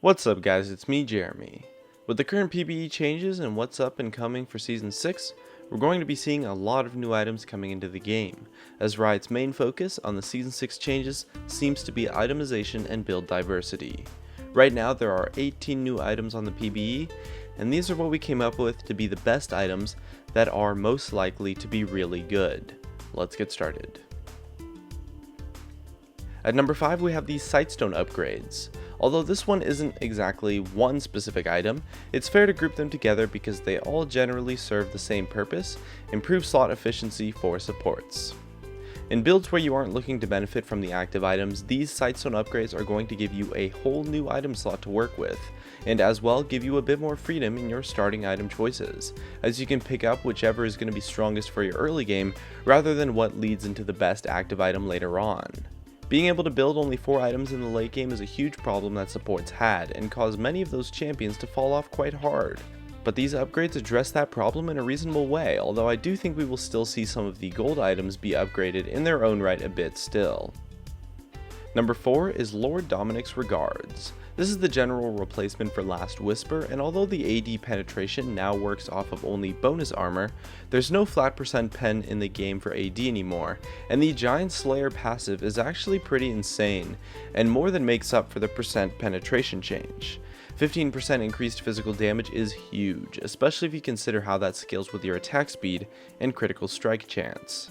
What's up guys, it's me Jeremy. With the current PBE changes and what's up and coming for Season 6, we're going to be seeing a lot of new items coming into the game, as Riot's main focus on the Season 6 changes seems to be itemization and build diversity. Right now there are 18 new items on the PBE, and these are what we came up with to be the best items that are most likely to be really good. Let's get started. At number 5 we have the Sightstone upgrades. Although this one isn't exactly one specific item, it's fair to group them together because they all generally serve the same purpose: improve slot efficiency for supports. In builds where you aren't looking to benefit from the active items, these Sightstone upgrades are going to give you a whole new item slot to work with, and as well give you a bit more freedom in your starting item choices, as you can pick up whichever is going to be strongest for your early game rather than what leads into the best active item later on. Being able to build only 4 items in the late game is a huge problem that supports had, and caused many of those champions to fall off quite hard. But these upgrades address that problem in a reasonable way, although I do think we will still see some of the gold items be upgraded in their own right a bit still. Number 4 is Lord Dominic's Regards. This is the general replacement for Last Whisper, and although the AD penetration now works off of only bonus armor, there's no flat percent pen in the game for AD anymore, and the Giant Slayer passive is actually pretty insane, and more than makes up for the percent penetration change. 15% increased physical damage is huge, especially if you consider how that scales with your attack speed and critical strike chance.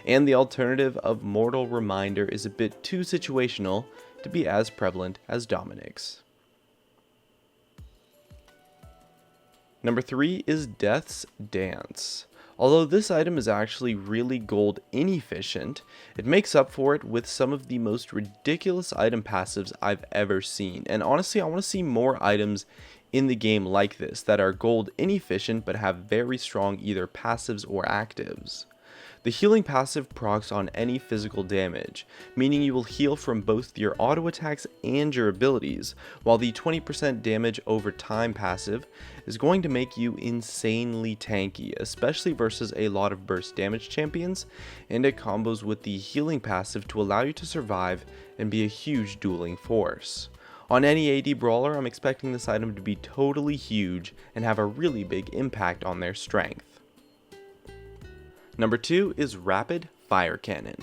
And the alternative of Mortal Reminder is a bit too situational to be as prevalent as Dominic's. Number 3 is Death's Dance. Although this item is actually really gold inefficient, it makes up for it with some of the most ridiculous item passives I've ever seen, and honestly I want to see more items in the game like this that are gold inefficient but have very strong either passives or actives. The healing passive procs on any physical damage, meaning you will heal from both your auto attacks and your abilities, while the 20% damage over time passive is going to make you insanely tanky, especially versus a lot of burst damage champions, and it combos with the healing passive to allow you to survive and be a huge dueling force. On any AD brawler, I'm expecting this item to be totally huge and have a really big impact on their strength. Number 2 is Rapid Fire Cannon.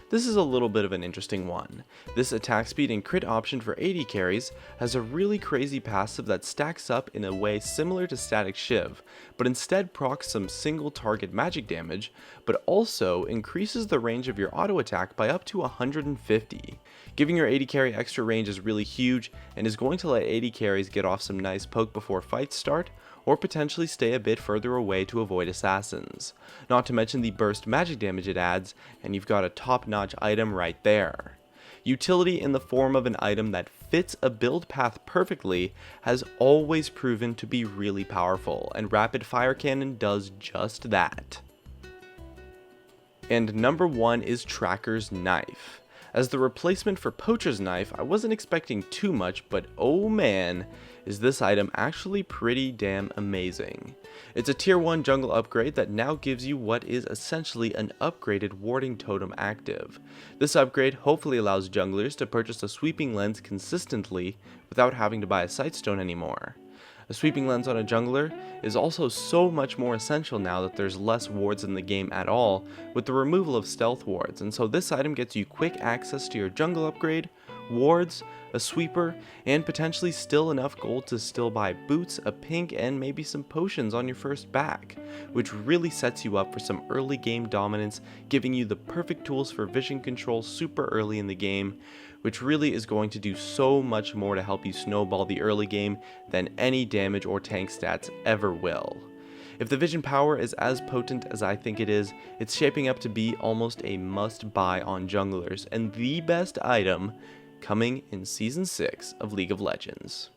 This is a little bit of an interesting one. This attack speed and crit option for AD carries has a really crazy passive that stacks up in a way similar to Static Shiv, but instead procs some single target magic damage, but also increases the range of your auto attack by up to 150. Giving your AD carry extra range is really huge and is going to let AD carries get off some nice poke before fights start, or potentially stay a bit further away to avoid assassins. Not to mention the burst magic damage it adds, and you've got a top-notch item right there. Utility in the form of an item that fits a build path perfectly has always proven to be really powerful, and Rapid Fire Cannon does just that. And number 1 is Tracker's Knife. As the replacement for Poacher's Knife, I wasn't expecting too much, but oh man, is this item actually pretty damn amazing. It's a tier 1 jungle upgrade that now gives you what is essentially an upgraded warding totem active. This upgrade hopefully allows junglers to purchase a sweeping lens consistently without having to buy a sightstone anymore. A sweeping lens on a jungler is also so much more essential now that there's less wards in the game at all with the removal of stealth wards, and so this item gets you quick access to your jungle upgrade, wards, a sweeper, and potentially still enough gold to still buy boots, a pink, and maybe some potions on your first back, which really sets you up for some early game dominance, giving you the perfect tools for vision control super early in the game, which really is going to do so much more to help you snowball the early game than any damage or tank stats ever will. If the vision power is as potent as I think it is, it's shaping up to be almost a must buy on junglers, and the best item coming in Season 6 of League of Legends.